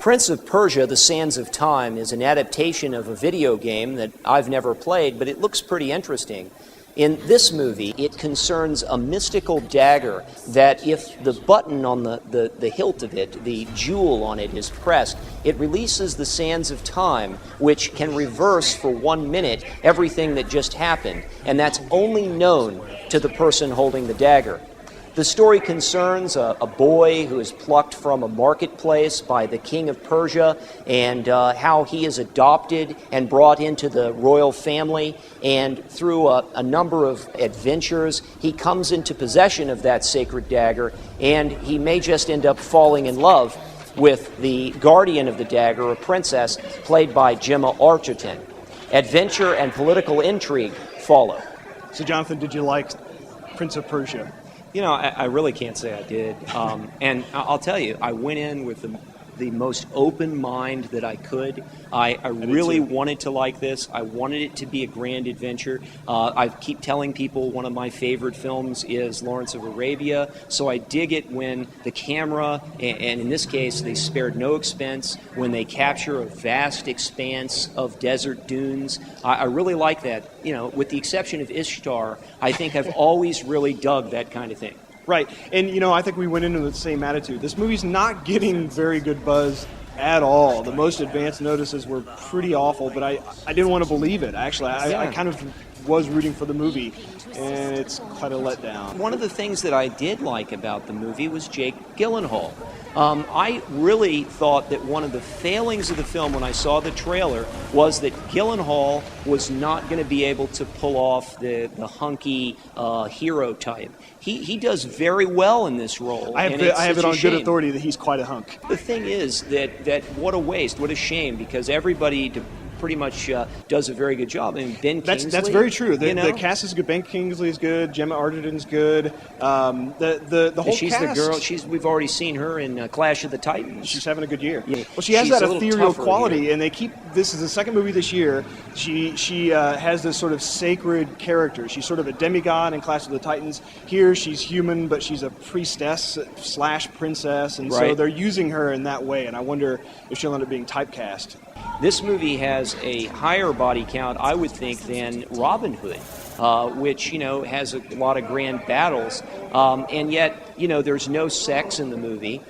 Prince of Persia, The Sands of Time is an adaptation of a video game that I've never played, but it looks pretty interesting. In this movie, it concerns a mystical dagger that if the button on the hilt of it, the jewel on it, is pressed, it releases the sands of time, which can reverse for 1 minute everything that just happened, and that's only known to the person holding the dagger. The story concerns a boy who is plucked from a marketplace by the king of Persia and how he is adopted and brought into the royal family. And through a number of adventures, he comes into possession of that sacred dagger, and he may just end up falling in love with the guardian of the dagger, a princess played by Gemma Arterton. Adventure and political intrigue follow. So, Jonathan, did you like Prince of Persia? You know, I really can't say I did. And I'll tell you, I went in with the most open mind that I could. I really wanted to like this. I wanted it to be a grand adventure. I keep telling people one of my favorite films is Lawrence of Arabia, so I dig it when the camera, and in this case, they spared no expense, when they capture a vast expanse of desert dunes. I really like that. You know, with the exception of Ishtar, I think I've always really dug that kind of thing. Right, and you know, I think we went into the same attitude. This movie's not getting very good buzz at all. The most advanced notices were pretty awful, but I didn't want to believe it, actually. I kind of was rooting for the movie, and it's quite a letdown. One of the things that I did like about the movie was Jake Gyllenhaal. I really thought that one of the failings of the film when I saw the trailer was that Gyllenhaal was not going to be able to pull off the hunky hero type. He does very well in this role. I have it on good authority that he's quite a hunk. The thing is that what a waste, what a shame, because everybody pretty much does a very good job. I mean, Ben Kingsley. That's very true. The cast is good. Ben Kingsley is good. Gemma Arterton's good. The whole she's cast. The girl. We've already seen her in Clash of the Titans. She's having a good year. Yeah. Well, she has that ethereal quality, here. and they keep. This is the second movie this year. She has this sort of sacred character. She's sort of a demigod in Clash of the Titans. Here, she's human, but she's a priestess / princess, and so they're using her in that way. And I wonder if she'll end up being typecast. This movie has a higher body count, I would think, than Robin Hood, which, you know, has a lot of grand battles, and yet, you know, there's no sex in the movie.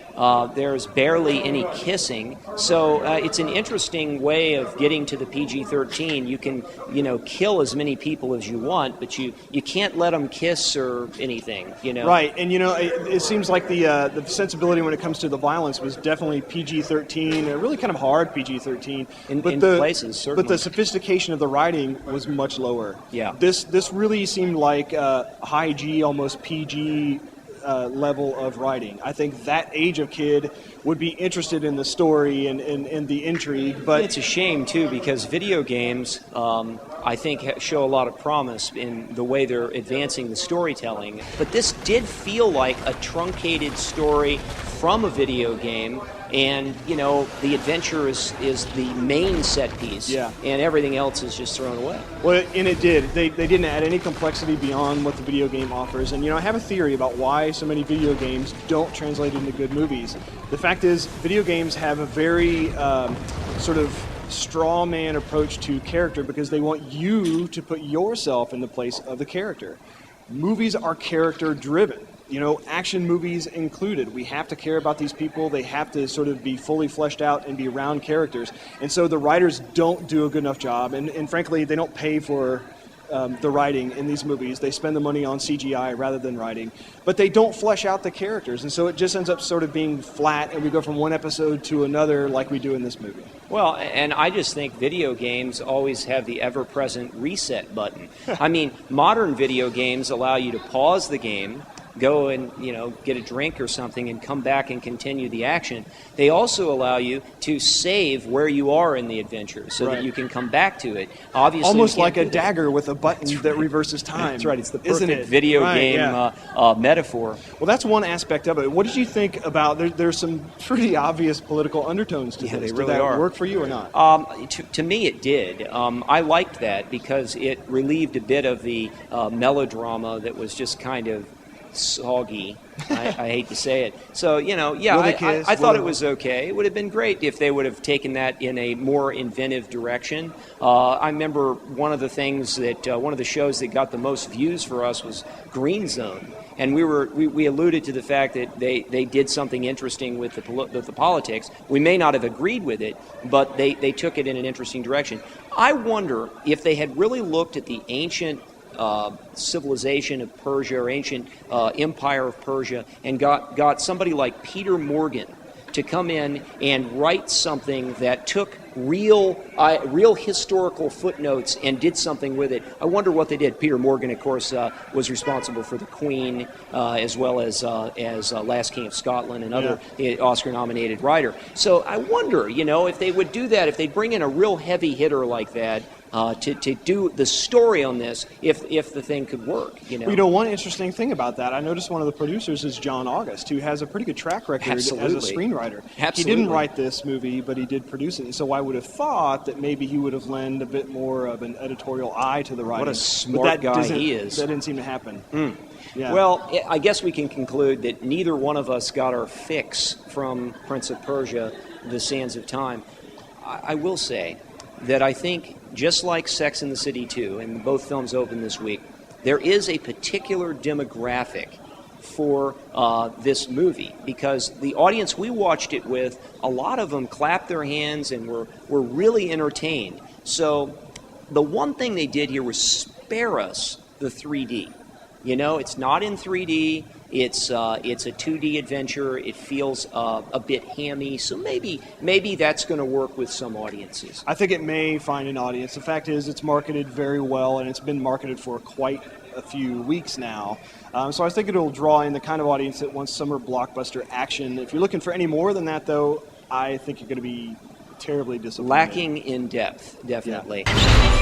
There's barely any kissing, so it's an interesting way of getting to the PG-13. You can, you know, kill as many people as you want, but you can't let them kiss or anything, you know. Right, and you know, it seems like the sensibility when it comes to the violence was definitely PG-13, really kind of hard PG-13. In places, certainly. But the sophistication of the writing was much lower. Yeah. This really seemed like high G, almost PG level of writing. I think that age of kid would be interested in the story and the intrigue, but it's a shame too, because video games I think show a lot of promise in the way they're advancing the storytelling, but this did feel like a truncated story from a video game, and you know, the adventure is the main set piece, and everything else is just thrown away. Well, and it did. They didn't add any complexity beyond what the video game offers. And you know, I have a theory about why so many video games don't translate into good movies. The fact is, video games have a very sort of straw man approach to character because they want you to put yourself in the place of the character. Movies are character driven. You know, action movies included. We have to care about these people. They have to sort of be fully fleshed out and be round characters. And so the writers don't do a good enough job. And frankly, they don't pay for the writing in these movies. They spend the money on CGI rather than writing. But they don't flesh out the characters. And so it just ends up sort of being flat, and we go from one episode to another like we do in this movie. Well, and I just think video games always have the ever-present reset button. I mean, modern video games allow you to pause the game, go and, you know, get a drink or something and come back and continue the action. They also allow you to save where you are in the adventure so that you can come back to it. Obviously, almost like a dagger with a button that reverses time. That's right. It's the perfect video game metaphor. Well, that's one aspect of it. What did you think about, there's some pretty obvious political undertones to this. They really did that are. work for you or not? To me, it did. I liked that because it relieved a bit of the melodrama that was just kind of soggy. I hate to say it. So, yeah, Will they kiss? I thought Will it was okay. It would have been great if they would have taken that in a more inventive direction. I remember one of the things that, one of the shows that got the most views for us was Green Zone. And we alluded to the fact that they did something interesting with the politics. We may not have agreed with it, but they took it in an interesting direction. I wonder if they had really looked at the ancient civilization of Persia or ancient empire of Persia and got somebody like Peter Morgan to come in and write something that took real historical footnotes and did something with it. I wonder what they did. Peter Morgan, of course, was responsible for The Queen, as well as Last King of Scotland, and other Oscar-nominated writer. So I wonder, if they would do that, if they'd bring in a real heavy hitter like that to do the story on this, if the thing could work. Well, one interesting thing about that, I noticed one of the producers is John August, who has a pretty good track record as a screenwriter. Absolutely. He didn't write this movie, but he did produce it. And so I would have thought that maybe he would have lent a bit more of an editorial eye to the writing. What a smart guy he is. That didn't seem to happen. Yeah. Well, I guess we can conclude that neither one of us got our fix from Prince of Persia, The Sands of Time. I will say that I think, just like Sex and the City 2, and both films open this week, there is a particular demographic for this movie, because the audience we watched it with, a lot of them clapped their hands and were really entertained. So the one thing they did here was spare us the 3D. It's not in 3D. It's a 2D adventure. It feels a bit hammy, so maybe that's going to work with some audiences. I think it may find an audience. The fact is, it's marketed very well, and it's been marketed for quite a few weeks now. So I think it'll draw in the kind of audience that wants summer blockbuster action. If you're looking for any more than that, though, I think you're going to be terribly disappointed. Lacking in depth, definitely. Yeah.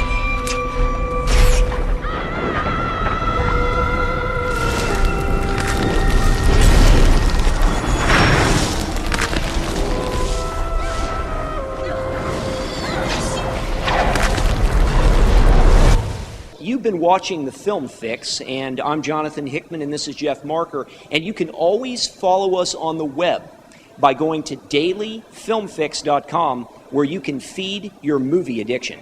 You've been watching The Film Fix, and I'm Jonathan Hickman, and this is Jeff Marker. And you can always follow us on the web by going to dailyfilmfix.com, where you can feed your movie addiction.